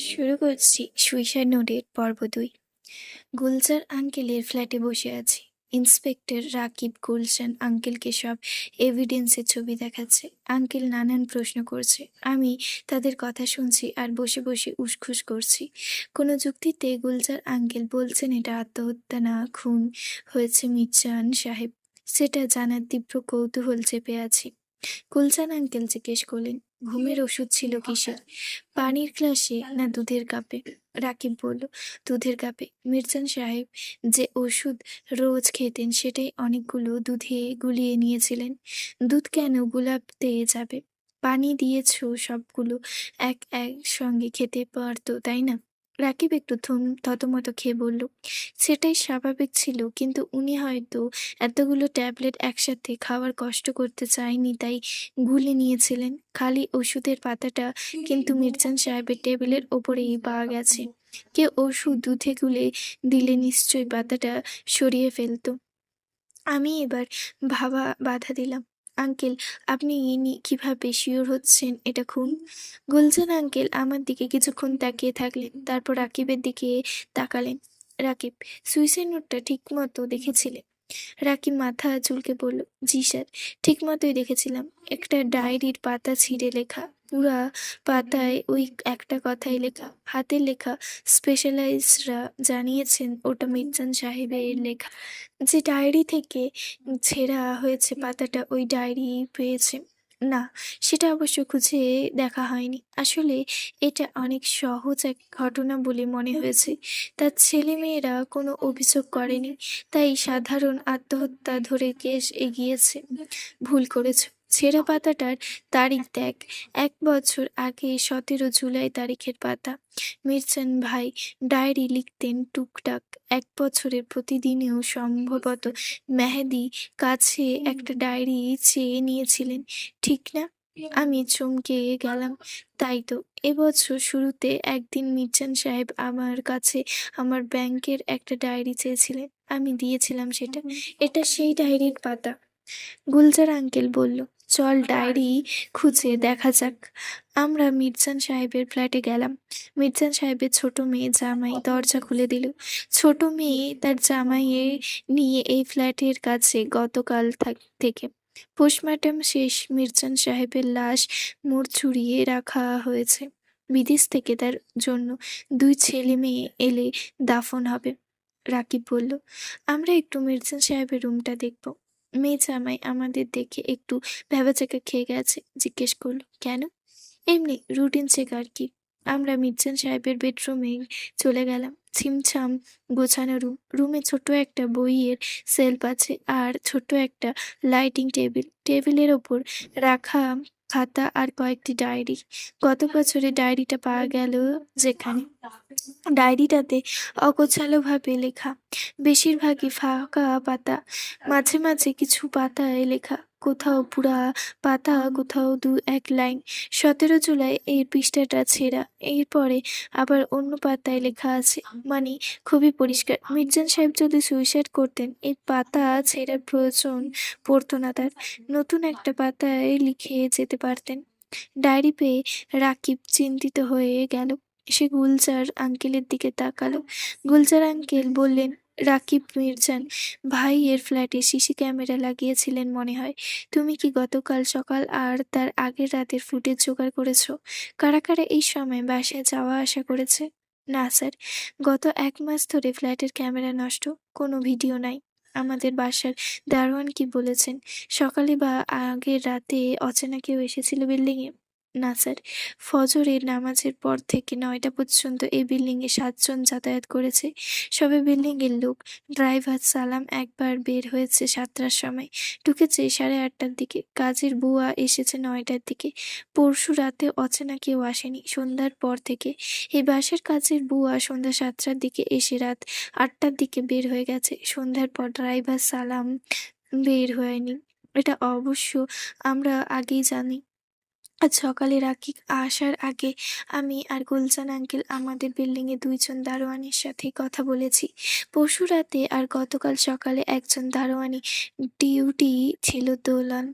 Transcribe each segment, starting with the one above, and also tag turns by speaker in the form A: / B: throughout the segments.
A: শুরু করছি সুইসাইড নোটের পর্ব 2। গুলজার আঙ্কেলের ফ্ল্যাটে বসে আছি। ইন্সপেক্টর রাকিব গুলশান আঙ্কেলকে সব এভিডেন্সের ছবি দেখাচ্ছে। আঙ্কেল নানান প্রশ্ন করছে, আমি তাদের কথা শুনছি আর বসে বসে উসখুস করছি। কোনো যুক্তিতে গুলজার আঙ্কেল বলছেন এটা আত্মহত্যা না খুন হয়েছে মির্জান সাহেব, সেটা জানার তীব্র কৌতূহল চেপে আছি। গুলজার আঙ্কেল জিজ্ঞেস করলেন, ঘুমের ওষুধ ছিল কিসে, পানির গ্লাসে না দুধের কাপে? রাকিব বলল, দুধের কাপে। মির্জান সাহেব যে ওষুধ রোজ খেতেন সেটাই অনেকগুলো দুধে গুলিয়ে নিয়েছিলেন। দুধ কেন গুলাতে যাবে? পানি দিয়েছো, সবগুলো এক এক সঙ্গে খেতে পারতো, তাই না? রাকিব একটু থতমত খেয়ে বলল, সেটাই স্বাভাবিক ছিল, কিন্তু উনি হয়তো এতগুলো ট্যাবলেট একসাথে খাওয়ার কষ্ট করতে চায়নি, তাই গুলে নিয়েছিলেন। খালি ওষুধের পাতাটা কিন্তু মির্জান সাহেবের টেবিলের ওপরেই পাওয়া গেছে। কেউ ওষুধ দুধে গুলে দিলে নিশ্চয়ই পাতাটা সরিয়ে ফেলতো। আমি এবার বাধা দিলাম, আঙ্কেল আপনি কিভাবে শিওর হচ্ছেন এটা খুন? গুলজান আঙ্কেল আমার দিকে কিছুক্ষণ তাকিয়ে থাকলেন, তারপর রাকিবের দিকে তাকালেন। রাকিব, সুইসাইড নোটটা ঠিক মতো দেখেছিলে? রাকিব মাথা চুলকে বলল, জি স্যার, ঠিক মতোই দেখেছিলাম। একটা ডায়েরির পাতা ছিঁড়ে লেখা, পুরা পাতায় ওই একটা কথাই লেখা, হাতের লেখা। স্পেশালাইজরা জানিয়েছেন ওটা মির্জান সাহেবের লেখা। যে ডায়েরি থেকে ছেঁড়া হয়েছে পাতাটা ওই ডায়েরি পেয়েছে। না, সেটা অবশ্য খুঁজে দেখা হয়নি। আসলে এটা অনেক সহজ এক ঘটনা বলে মনে হয়েছে। তার ছেলেমেয়েরা কোনো অভিযোগ করেনি, তাই সাধারণ আত্মহত্যা ধরে কেস এগিয়েছে। ভুল করেছ, ছেঁড়া পাতাটার তারিখ দেখ, 1 বছর আগে 17 জুলাই তারিখের পাতা। মির্জান ভাই ডায়েরি লিখতেন টুকটাক, 1 বছরের প্রতিদিনেও সম্ভবত মেহেদী কাছে একটা ডায়েরি চেয়ে নিয়েছিলেন, ঠিক না? আমি চমকে গেলাম, তাই তো। এবছর শুরুতে একদিন মির্জান সাহেব আমার কাছে আমার ব্যাংকের একটা ডায়েরি চেয়েছিলেন, আমি দিয়েছিলাম সেটা। এটা সেই ডায়েরির পাতা। গুলজার আঙ্কেল বলল, চল ডায়েরি খুঁজে দেখা যাক। আমরা মির্জান সাহেবের ফ্ল্যাটে গেলাম। মির্জান সাহেবের ছোট মেয়ে জামাই দরজা খুলে দিল। ছোট মেয়ে তার জামাইয়ে নিয়ে এই ফ্ল্যাটের কাছে গতকাল থেকে। পোস্টমর্টম শেষ, মির্জান সাহেবের লাশ মুড়চুড়িয়ে রাখা হয়েছে। বিদেশ থেকে তার জন্য 2 ছেলে মেয়ে এলে দাফন হবে। রাকিব বলল, আমরা একটু মির্জান সাহেবের রুমটা দেখব। মেয়ে জামাই আমাদের দেখে একটু ভ্যাবাচ্যাকা খেয়ে গেছে, জিজ্ঞেস করলো, কেন? এমনি রুটিন চেক আর কি। আমরা মির্জান সাহেবের বেডরুমে চলে গেলাম। ছিমছাম গোছানো রুম। রুমে ছোট্ট একটা বইয়ের সেলফ আছে আর ছোট্ট একটা লাইটিং টেবিল। টেবিলের ওপর রাখা খাতা আর কয়েকটি ডায়েরি। গত বছরের ডায়েরিটা পাওয়া গেল যেখানে। ডায়েরিটাতে অগোছালোভাবে লেখা, বেশিরভাগই ফাঁকা পাতা, মাঝে মাঝে কিছু পাতায় লেখা, কোথাও পুরা পাতা, কোথাও 2-1 লাইন। 17 জুলাই এর পৃষ্ঠাটা ছেঁড়া, এরপরে আবার অন্য পাতায় লেখা আছে, মানে খুবই পরিষ্কার। মির্জান সাহেব যদি সুইসাইড করতেন এই পাতা ছেঁড়ার প্রয়োজন পড়তো না তার, নতুন একটা পাতায় লিখে যেতে পারতেন। ডায়েরি পেয়ে রাকিব চিন্তিত হয়ে গেল। সে গুলজার আঙ্কেলের দিকে তাকালো। গুলজার আঙ্কেল বললেন, রাকিব, মির্জান ভাই এর ফ্ল্যাটে সিসি ক্যামেরা লাগিয়েছিলেন মনে হয়। তুমি কি গতকাল সকাল আর তার আগের রাতের ফুটেজ জোগাড় করেছো? কারা কারা এই সময় বাসায় যাওয়া আসা করেছে? না স্যার, গত 1 মাস ধরে ফ্ল্যাটের ক্যামেরা নষ্ট, কোনো ভিডিও নাই। আমাদের বাসার দারোয়ান কি বলেছেন, সকালে বা আগের রাতে অচেনা কেউ এসেছিল বিল্ডিংয়ে? না স্যার, ফজরের নামাজের পর থেকে 9টা পর্যন্ত এই বিল্ডিংয়ে 7 জন যাতায়াত করেছে, সবে বিল্ডিংয়ের লোক। ড্রাইভার সালাম একবার বের হয়েছে 7টার সময়, ঢুকেছে 8:30টার দিকে। কাজের বুয়া এসেছে 9টার দিকে। পরশু রাতে অচেনা কেউ আসেনি সন্ধ্যার পর থেকে। এই বাসার কাজের বুয়া সন্ধ্যা 7টার দিকে এসে রাত 8টার দিকে বের হয়ে গেছে। সন্ধ্যার পর ড্রাইভার সালাম বের হয়নি, এটা অবশ্য আমরা আগেই জানি। আজ সকালে রাকিব আসার আগে আমি আর গুলজান আঙ্কেল আমাদের বিল্ডিংয়ে 2 জন দারোয়ানের সাথে কথা বলেছি। পরশু রাতে আর গতকাল সকালে একজন দারোয়ানি ডিউটি ছিল দোলান।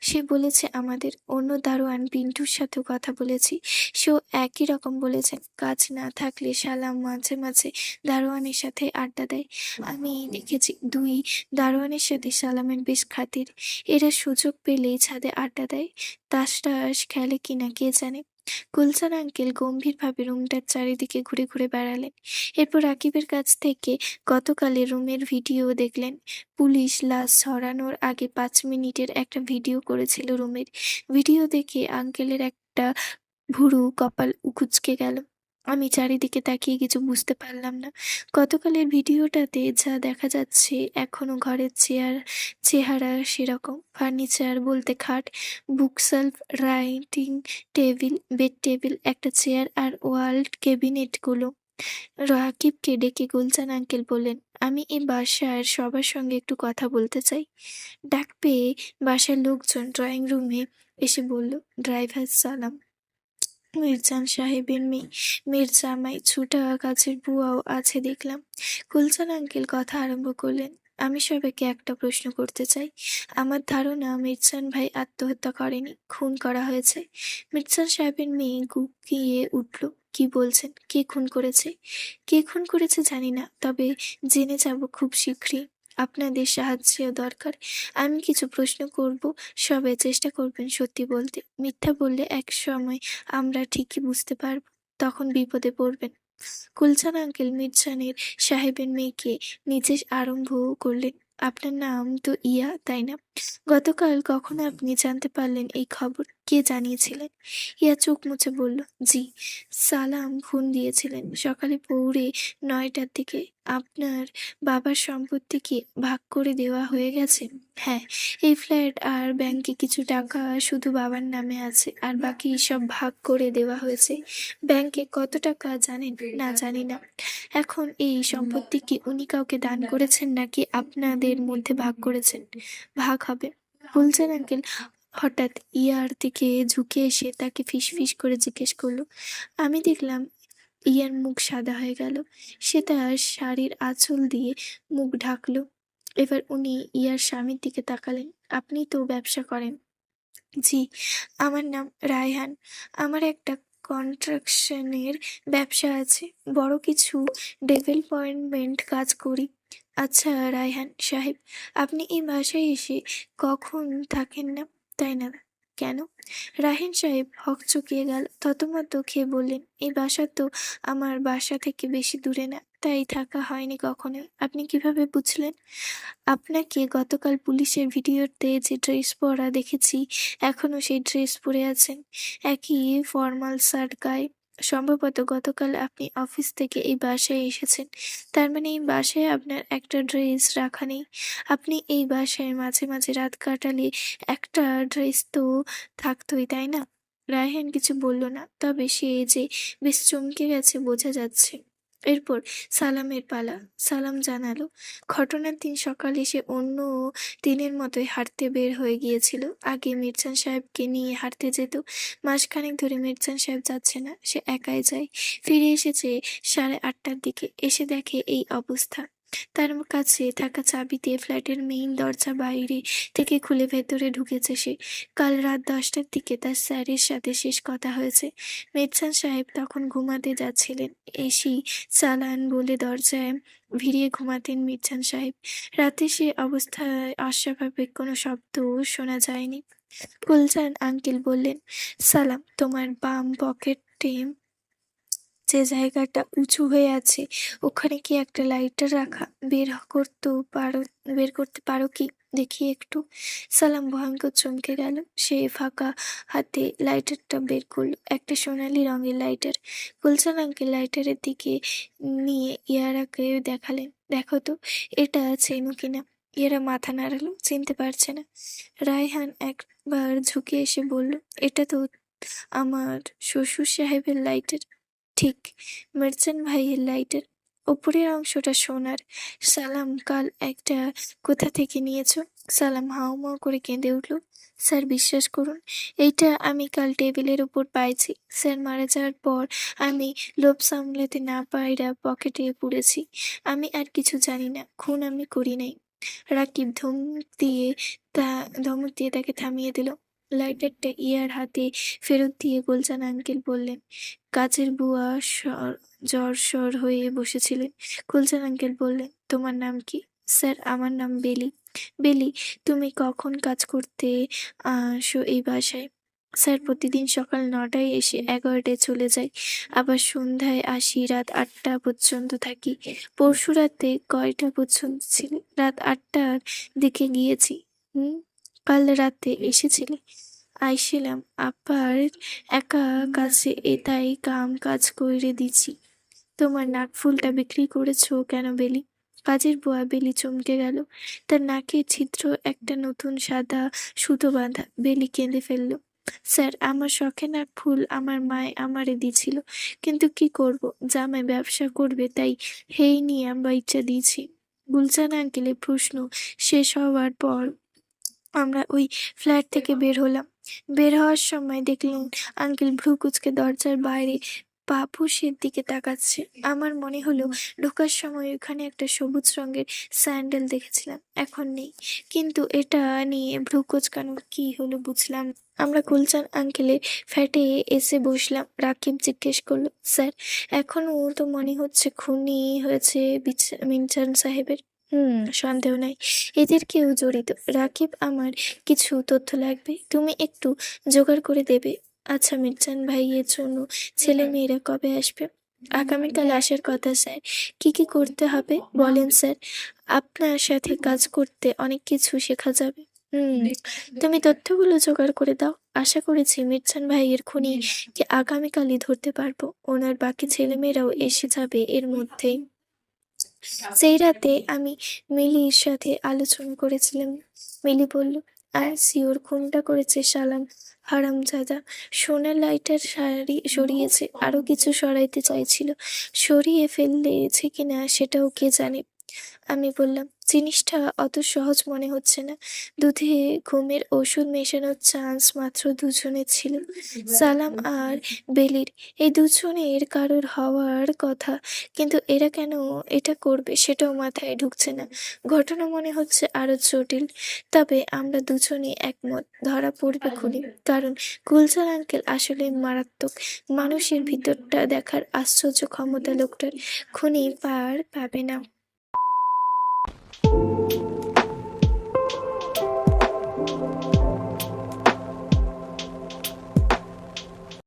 A: সে বলেছে আমাদের অন্য দারোয়ান পিন্টুর সাথেও কথা বলেছি, সেও একই রকম বলেছেন। কাজ না থাকলে সালাম মাঝে মাঝে দারোয়ানের সাথে আড্ডা দেয়। আমি দেখেছি দুই দারোয়ানের সাথে সালামের বেশ খাতির। এরা সুযোগ পেলেই ছাদে আড্ডা দেয়, তাস টাস খেলে কিনা কে জানে। গুলজার আঙ্কেল গম্ভীরভাবে রুমটার চারিদিকে ঘুরে ঘুরে বেড়ালেন। এরপর রাকিবের কাছ থেকে গতকালের রুমের ভিডিও দেখলেন। পুলিশ লাশ ছড়ানোর আগে 5 মিনিটের একটা ভিডিও করেছিল রুমের। ভিডিও দেখে আঙ্কেলের একটা ভুরু কপাল কুঁচকে গেল। আমি চারিদিকে তাকিয়ে কিছু বুঝতে পারলাম না। গতকালের ভিডিওটাতে যা দেখা যাচ্ছে এখনো ঘরের চেহারা সেরকম। ফার্নিচার বলতে খাট, bookshelf, writing table, bed table, একটা চেয়ার আর ওয়াল ক্যাবিনেটগুলো। রাকিবকে ডেকে গুলজার আঙ্কেল বললেন, আমি এই বাসার সবার সঙ্গে একটু কথা বলতে চাই। ডাক পেয়ে বাসার লোকজন ড্রয়িং রুমে এসে বলল, ড্রাইভার সালাম, মির্জান সাহেবের মেয়ে, মেয়ের জামাই, ছোটা কাছের বুয়াও আছে দেখলাম। গুলজার আঙ্কেল কথা আরম্ভ করলেন, আমি সবাইকে একটা প্রশ্ন করতে চাই। আমার ধারণা মির্জান ভাই আত্মহত্যা করেনি, খুন করা হয়েছে। মির্জান সাহেবের মেয়ে গুকিয়ে উঠল, কি বলছেন? কে খুন করেছে? কে খুন করেছে জানি না, তবে জেনে যাব খুব শীঘ্রই। আপনাদের সাহায্য দরকার। আমি কিছু প্রশ্ন করব, সবাই চেষ্টা করবেন সত্যি বলতে। মিথ্যা বললে এক সময় আমরা ঠিকই বুঝতে পারব, তখন বিপদে পড়বেন। গুলজার আঙ্কেল মির্জানের সাহেবের মেয়েকে নিজে আরম্ভ করলেন, আপনার নাম তো ইয়া, তাই না? গতকাল কখন আপনি জানতে পারলেন এই খবর? কে জানিয়েছিলেন? ইয়া চোখ মুছে বলল, জি, সালাম ফোন দিয়েছিলেন সকালে পৌঁছে 9টার দিকে। আপনার বাবার সম্পত্তি কি ভাগ করে দেওয়া হয়ে গেছে? হ্যাঁ, এই ফ্ল্যাট আর ব্যাংকে কিছু টাকা শুধু বাবার নামে আছে, আর বাকি সব ভাগ করে দেওয়া হয়েছে। ব্যাংকে কত টাকা জানেন? না, জানি না। এখন এই সম্পত্তি কি উনি কাউকে দান করেছেন নাকি আপনাদের মধ্যে ভাগ করেছেন? ভাগ হবে। বলছেন আঙ্কেল হঠাৎ ইয়ার দিকে ঝুঁকে এসে তাকে ফিসফিস করে জিজ্ঞেস করলো। আমি দেখলাম ইয়ার মুখ সাদা হয়ে গেল। সে তার শাড়ির আঁচল দিয়ে মুখ ঢাকলো। এবার উনি ইয়ার স্বামীর দিকে তাকালেন। আপনি তো ব্যবসা করেন? জি, আমার নাম রায়হান। আমার একটা কনস্ট্রাকশনের ব্যবসা আছে, বড় কিছু ডেভেলপমেন্ট কাজ করি। আচ্ছা রায়হান সাহেব, আপনি এই বাসায় এসে কখন থাকেন না, তাই না? কেন? রায়হান সাহেব হকচকিয়ে গেল, থতমত খেয়ে বললেন, এই বাসা তো আমার বাসা থেকে বেশি দূরে না, তাই থাকা হয়নি কখনোই। আপনি কিভাবে বুঝলেন? আপনাকে গতকাল পুলিশের ভিডিওতে যে ড্রেস পরা দেখেছি, এখনো সেই ড্রেস পরে আছেন, একই ফর্মাল শার্ট গায়ে। সম্ভবত গতকাল আপনি অফিস থেকে এই বাসায় এসেছেন, তার মানে এই বাসায় আপনার একটা ড্রেস রাখা নেই। আপনি এই বাসায় মাঝে মাঝে রাত কাটালে একটা ড্রেস তো থাকতোই, তাই না? রায়হান কিছু বলল না, তবে সে যে বেশ চমকে গেছে বোঝা যাচ্ছে। এরপর সালামের পালা। সালাম জানালো, ঘটনার দিন সকালে সে অন্য দিনের মতোই হাঁটতে বের হয়ে গিয়েছিল। আগে মির্জান সাহেবকে নিয়ে হাঁটতে যেত, মাসখানেক ধরে মির্জান সাহেব যাচ্ছে না, সে একাই যায়। ফিরে এসেছে 8:30টার দিকে, এসে দেখে এই অবস্থা। তার কাছে থাকা চাবি দিয়ে ফ্ল্যাটের মেইন দরজা বাইরে থেকে খুলে ভেতরে ঢুকেছে সে। কাল রাত 10টার দিকে তার স্যারের সাথে শেষ কথা হয়েছে। মির্জান সাহেব তখন ঘুমাতে যাচ্ছিলেন, এসি চালান বলে দরজায় ভিড়িয়ে ঘুমাতেন মির্জান সাহেব। রাতে সে অবস্থায় অস্বাভাবিক কোনো শব্দ শোনা যায়নি। গুলজার আঙ্কেল বললেন, সালাম, তোমার বাম পকেটে যে জায়গাটা উঁচু হয়ে আছে ওখানে কি একটা লাইটার রাখা? বের করতে পারো কি দেখি একটু? সালাম ভয়ঙ্কর চমকে গেল। সে ফাঁকা হাতে লাইটারটা বের করলো, একটা সোনালি রঙের লাইটার। গুলজার আঙ্কেল লাইটারের দিকে নিয়ে ইয়ারাকে দেখালেন, দেখো তো এটা চেনো কিনা। ইয়ারা মাথা নাড়ালো, চিনতে পারছে না। রায়হান একবার ঝুঁকে এসে বলল, এটা তো আমার শ্বশুর সাহেবের লাইটার। ঠিক, মির্জান ভাইয়ের লাইটার। ওপরের অংশটা সোনার। সালাম, কাল একটা কোথা থেকে নিয়েছো? সালাম হাউমাউ করে কেঁদে উঠল, স্যার বিশ্বাস করুন, এইটা আমি কাল টেবিলের উপর পাইছি। স্যার মারা যাওয়ার পর আমি লোভ সামলাতে না পাইরা পকেটে পুরেছি। আমি আর কিছু জানি না, খুন আমি করি নাই। রাকিব ধমক দিয়ে তাকে থামিয়ে দিল। লাইটারটা ইয়ার হাতে ফেরত দিয়ে গুলজান আঙ্কেল বললেন, কাজের বুয়া জ্বর হয়ে বসেছিলেন। গুলজান আঙ্কেল বললেন, তোমার নাম কি? স্যার, আমার নাম বেলি। বেলি, তুমি কখন কাজ করতে আসো এই বাসায়? স্যার, প্রতিদিন সকাল 9টায় এসে 11টায় চলে যাই, আবার সন্ধ্যায় আসি, রাত 8টা পর্যন্ত থাকি। পরশু রাতে কয়টা পর্যন্ত ছিলে? রাত 8টার দিকে গিয়েছি। হুম, কাল রাতে এসেছিলে? আইছিলাম, আবার একা কাছে তাই কাজ কইরে দিছি। তোমার নাকফুলটা বিক্রি করেছো কেন বেলি? কাজের বুয়া বেলি চমকে গেল। তার নাকের ছিদ্র একটা নতুন সাদা সুতো বাঁধা। বেলি কেঁদে ফেলল। স্যার, আমার শখে নাকফুল আমার মায় আমারে দিছিল, কিন্তু কি করব, জামাই ব্যবসা করবে তাই হেই নিয়ে বাইচ্চা দিয়েছি। গুলজান আঙ্কেলের প্রশ্ন শেষ হওয়ার পর আমরা ওই ফ্ল্যাট থেকে বের হলাম। বের হওয়ার সময় দেখলেন আঙ্কেল ভ্রু কুঁচকে দরজার বাইরে পাপোশের দিকে তাকাচ্ছে। আমার মনে হলো ঢোকার সময় ওখানে একটা সবুজ রঙের স্যান্ডেল দেখেছিলাম, এখন নেই। কিন্তু এটা নিয়ে ভ্রু কুঁচকানোর কি হলো বুঝলাম। আমরা গুলজান আঙ্কেলের ফ্ল্যাটে এসে বসলাম। রাকিব জিজ্ঞেস করলো, স্যার, এখনো তো মনে হচ্ছে খুনি হয়েছে মিনচান সাহেবের? সন্দেহ নাই, এদের কেউ জড়িত। রাকিব, আমার কিছু তথ্য লাগবে, তুমি একটু জোগাড় করে দেবে? আচ্ছা, মির্জান ভাইয়ের জন্য ছেলে মেয়েরা কবে আসবে? আগামীকাল আসার কথা স্যার। কি কি করতে হবে বলেন স্যার, আপনার সাথে কাজ করতে অনেক কিছু শেখা যাবে। তুমি তথ্যগুলো জোগাড় করে দাও। আশা করেছি মির্জান ভাইয়ের খুনিকে আগামীকালই ধরতে পারবো। ওনার বাকি ছেলেমেয়েরাও এসে যাবে এর মধ্যেই। সেই রাতে আমি মিলির সাথে আলোচনা করেছিলাম। মিলি বলল, আর সিওর খুনটা করেছে শালাম হারামজাদা। সোনার লাইটার সরিয়েছে, আরো কিছু সরাইতে চাইছিল, সরিয়ে ফেলেছে কিনা সেটাও কে জানে। আমি বললাম, জিনিসটা অত সহজ মনে হচ্ছে না। দুধে ঘুমের ওষুধ মেশানোর চান্স মাত্র দুজনের ছিল, সালাম আর বেলির। এই দুজনের কারোর হওয়ার কথা, কিন্তু এরা কেন এটা করবে সেটাও মাথায় ঢুকছে না। ঘটনা মনে হচ্ছে আরো জটিল। তবে আমরা দুজনেই একমত, ধরা পড়বে খুনি, কারণ গুলজার আঙ্কেল আসলে মারাত্মক। মানুষের ভিতরটা দেখার আশ্চর্য ক্ষমতা লোকটার, খুনি পার পাবে না।